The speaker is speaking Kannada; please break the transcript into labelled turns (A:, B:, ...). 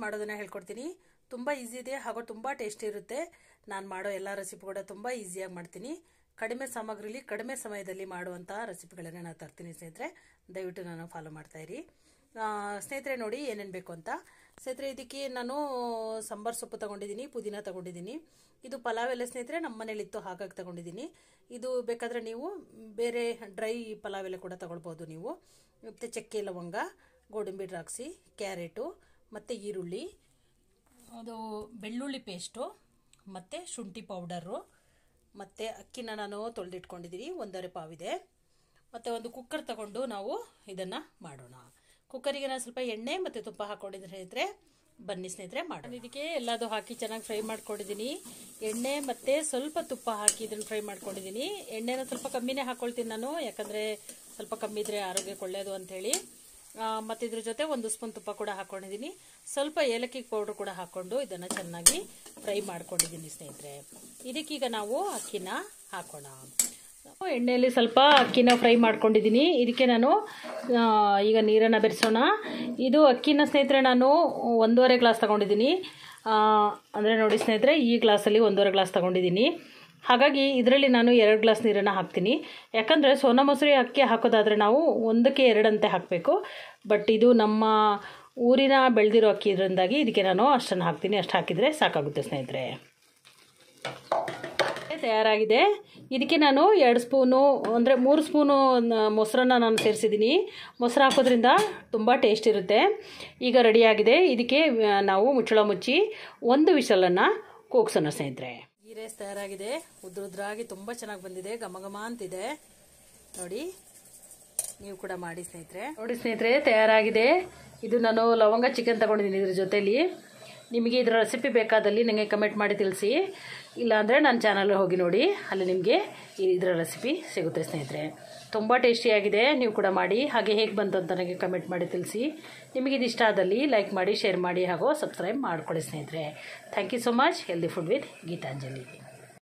A: ಮಾಡೋದನ್ನ ಹೇಳ್ಕೊಡ್ತೀನಿ. ತುಂಬ ಈಸಿ ಇದೆ ಹಾಗೂ ತುಂಬ ಟೇಸ್ಟಿ ಇರುತ್ತೆ. ನಾನು ಮಾಡೋ ಎಲ್ಲ ರೆಸಿಪಿ ಕೂಡ ತುಂಬ ಈಸಿಯಾಗಿ ಮಾಡ್ತೀನಿ. ಕಡಿಮೆ ಸಾಮಗ್ರಿಲಿ ಕಡಿಮೆ ಸಮಯದಲ್ಲಿ ಮಾಡುವಂತಹ ರೆಸಿಪಿಗಳನ್ನು ನಾನು ತರ್ತೀನಿ ಸ್ನೇಹಿತರೆ. ದಯವಿಟ್ಟು ನಾನು ಫಾಲೋ ಮಾಡ್ತಾ ಇರಿ ಸ್ನೇಹಿತರೆ. ನೋಡಿ ಏನೇನು ಬೇಕು ಅಂತ. ಸ್ನೇಹಿತರೆ, ಇದಕ್ಕೆ ನಾನು ಸಾಂಬಾರ್ ಸೊಪ್ಪು ತಗೊಂಡಿದ್ದೀನಿ, ಪುದೀನ ತಗೊಂಡಿದ್ದೀನಿ. ಇದು ಪಲಾವ್ ಎಲೆ ಸ್ನೇಹಿತರೆ, ನಮ್ಮ ಮನೇಲಿತ್ತು ಹಾಗಾಗಿ ತಗೊಂಡಿದ್ದೀನಿ. ಇದು ಬೇಕಾದರೆ ನೀವು ಬೇರೆ ಡ್ರೈ ಪಲಾವ್ ಎಲೆ ಕೂಡ ತಗೊಳ್ಬೋದು ನೀವು. ಮತ್ತು ಚಕ್ಕೆ, ಲವಂಗ, ಗೋಡಂಬಿ ದ್ರಾಕ್ಷಿ, ಕ್ಯಾರೆಟು ಮತ್ತು ಈರುಳ್ಳಿ, ಅದು ಬೆಳ್ಳುಳ್ಳಿ ಪೇಸ್ಟು ಮತ್ತು ಶುಂಠಿ ಪೌಡರು ಮತ್ತು ಅಕ್ಕಿನ ನಾನು ತೊಳೆದಿಟ್ಕೊಂಡಿದ್ದೀನಿ, 1.5 ಪಾವಿದೆ. ಮತ್ತು ಒಂದು ಕುಕ್ಕರ್ ತಗೊಂಡು ನಾವು ಇದನ್ನು ಮಾಡೋಣ. ಕುಕ್ಕರಿಗೆ ನಾನು ಸ್ವಲ್ಪ ಎಣ್ಣೆ ಮತ್ತು ತುಪ್ಪ ಹಾಕ್ಕೊಂಡಿದ್ದೀನಿ ಸ್ನೇಹಿತರೆ. ಬನ್ನಿ ಸ್ನೇಹಿತರೆ ಮಾಡೋಣ. ಇದಕ್ಕೆ ಎಲ್ಲದು ಹಾಕಿ ಚೆನ್ನಾಗಿ ಫ್ರೈ ಮಾಡ್ಕೊಂಡಿದ್ದೀನಿ. ಎಣ್ಣೆ ಮತ್ತು ಸ್ವಲ್ಪ ತುಪ್ಪ ಹಾಕಿ ಇದನ್ನು ಫ್ರೈ ಮಾಡ್ಕೊಂಡಿದ್ದೀನಿ. ಎಣ್ಣೆನ ಸ್ವಲ್ಪ ಕಮ್ಮಿನೇ ಹಾಕ್ಕೊಳ್ತೀನಿ ನಾನು, ಯಾಕಂದರೆ ಸ್ವಲ್ಪ ಕಮ್ಮಿ ಇದ್ದರೆ ಆರೋಗ್ಯಕ್ಕೆ ಒಳ್ಳೆಯದು ಅಂಥೇಳಿ. ಮತ್ತು ಇದ್ರ ಜೊತೆ 1 ಸ್ಪೂನ್ ತುಪ್ಪ ಕೂಡ ಹಾಕ್ಕೊಂಡಿದ್ದೀನಿ. ಸ್ವಲ್ಪ ಏಲಕ್ಕಿ ಪೌಡ್ರ್ ಕೂಡ ಹಾಕ್ಕೊಂಡು ಇದನ್ನು ಚೆನ್ನಾಗಿ ಫ್ರೈ ಮಾಡ್ಕೊಂಡಿದ್ದೀನಿ ಸ್ನೇಹಿತರೆ. ಇದಕ್ಕೀಗ ನಾವು ಅಕ್ಕಿನ ಹಾಕೋಣ. ಎಣ್ಣೆಯಲ್ಲಿ ಸ್ವಲ್ಪ ಅಕ್ಕಿನ ಫ್ರೈ ಮಾಡ್ಕೊಂಡಿದ್ದೀನಿ. ಇದಕ್ಕೆ ನಾನು ಈಗ ನೀರನ್ನು ಬೆರೆಸೋಣ. ಇದು ಅಕ್ಕಿನ ಸ್ನೇಹಿತರೆ ನಾನು 1.5 ಗ್ಲಾಸ್ ತಗೊಂಡಿದ್ದೀನಿ. ಅಂದರೆ ನೋಡಿ ಸ್ನೇಹಿತರೆ, ಈ ಗ್ಲಾಸಲ್ಲಿ 1.5 ಗ್ಲಾಸ್ ತಗೊಂಡಿದ್ದೀನಿ. ಹಾಗಾಗಿ ಇದರಲ್ಲಿ ನಾನು 2 ಗ್ಲಾಸ್ ನೀರನ್ನು ಹಾಕ್ತೀನಿ. ಯಾಕಂದರೆ ಸೋನಾ ಮಸೂರಿ ಅಕ್ಕಿ ಹಾಕೋದಾದರೆ ನಾವು 1ಕ್ಕೆ 2 ಅಂತೆ ಹಾಕಬೇಕು. ಬಟ್ ಇದು ನಮ್ಮ ಊರಿನ ಬೆಳೆದಿರೋ ಅಕ್ಕಿ ಇದರಿಂದಾಗಿ ಇದಕ್ಕೆ ನಾನು ಅಷ್ಟನ್ನು ಹಾಕ್ತೀನಿ. ಅಷ್ಟು ಹಾಕಿದರೆ ಸಾಕಾಗುತ್ತೆ ಸ್ನೇಹಿತರೆ. ತಯಾರಾಗಿದೆ. ಇದಕ್ಕೆ ನಾನು 2 ಸ್ಪೂನು ಅಂದರೆ 3 ಸ್ಪೂನು ಮೊಸರನ್ನು ನಾನು ಸೇರಿಸಿದ್ದೀನಿ. ಮೊಸರು ಹಾಕೋದ್ರಿಂದ ತುಂಬ ಟೇಸ್ಟ್ ಇರುತ್ತೆ. ಈಗ ರೆಡಿಯಾಗಿದೆ. ಇದಕ್ಕೆ ನಾವು ಮುಚ್ಚಳ ಮುಚ್ಚಿ 1 ವಿಷಲನ್ನು ಕೂಗ್ಸೋಣ ಸ್ನೇಹಿತರೆ. ಗೀ ರೈಸ್ ತಯಾರಾಗಿದೆ. ಉದ್ರಾಗಿ ತುಂಬ ಚೆನ್ನಾಗಿ ಬಂದಿದೆ, ಘಮ ಘಮ ಅಂತಿದೆ. ನೋಡಿ, ನೀವು ಕೂಡ ಮಾಡಿ ಸ್ನೇಹಿತರೆ. ನೋಡಿ ಸ್ನೇಹಿತರೆ, ತಯಾರಾಗಿದೆ. ಇದು ನಾನು ಲವಂಗ ಚಿಕನ್ ತಗೊಂಡಿದ್ದೀನಿ ಇದ್ರ ಜೊತೆಲಿ. ನಿಮಗೆ ಇದರ ರೆಸಿಪಿ ಬೇಕಾದಲ್ಲಿ ನನಗೆ ಕಮೆಂಟ್ ಮಾಡಿ ತಿಳಿಸಿ. ಇಲ್ಲಾಂದರೆ ನನ್ನ ಚಾನಲ್ ಹೋಗಿ ನೋಡಿ, ಅಲ್ಲಿ ನಿಮಗೆ ಇದರ ರೆಸಿಪಿ ಸಿಗುತ್ತೆ ಸ್ನೇಹಿತರೆ. ತುಂಬ ಟೇಸ್ಟಿಯಾಗಿದೆ. ನೀವು ಕೂಡ ಮಾಡಿ. ಹಾಗೆ ಹೇಗೆ ಬಂತು ಅಂತ ನನಗೆ ಕಮೆಂಟ್ ಮಾಡಿ ತಿಳಿಸಿ. ನಿಮಗೆ ಇದು ಇಷ್ಟ ಆದಲ್ಲಿ ಲೈಕ್ ಮಾಡಿ, ಶೇರ್ ಮಾಡಿ ಹಾಗೂ ಸಬ್ಸ್ಕ್ರೈಬ್ ಮಾಡ್ಕೊಳ್ಳಿ ಸ್ನೇಹಿತರೆ. Thank you so much. Healthy food with Geetanjali.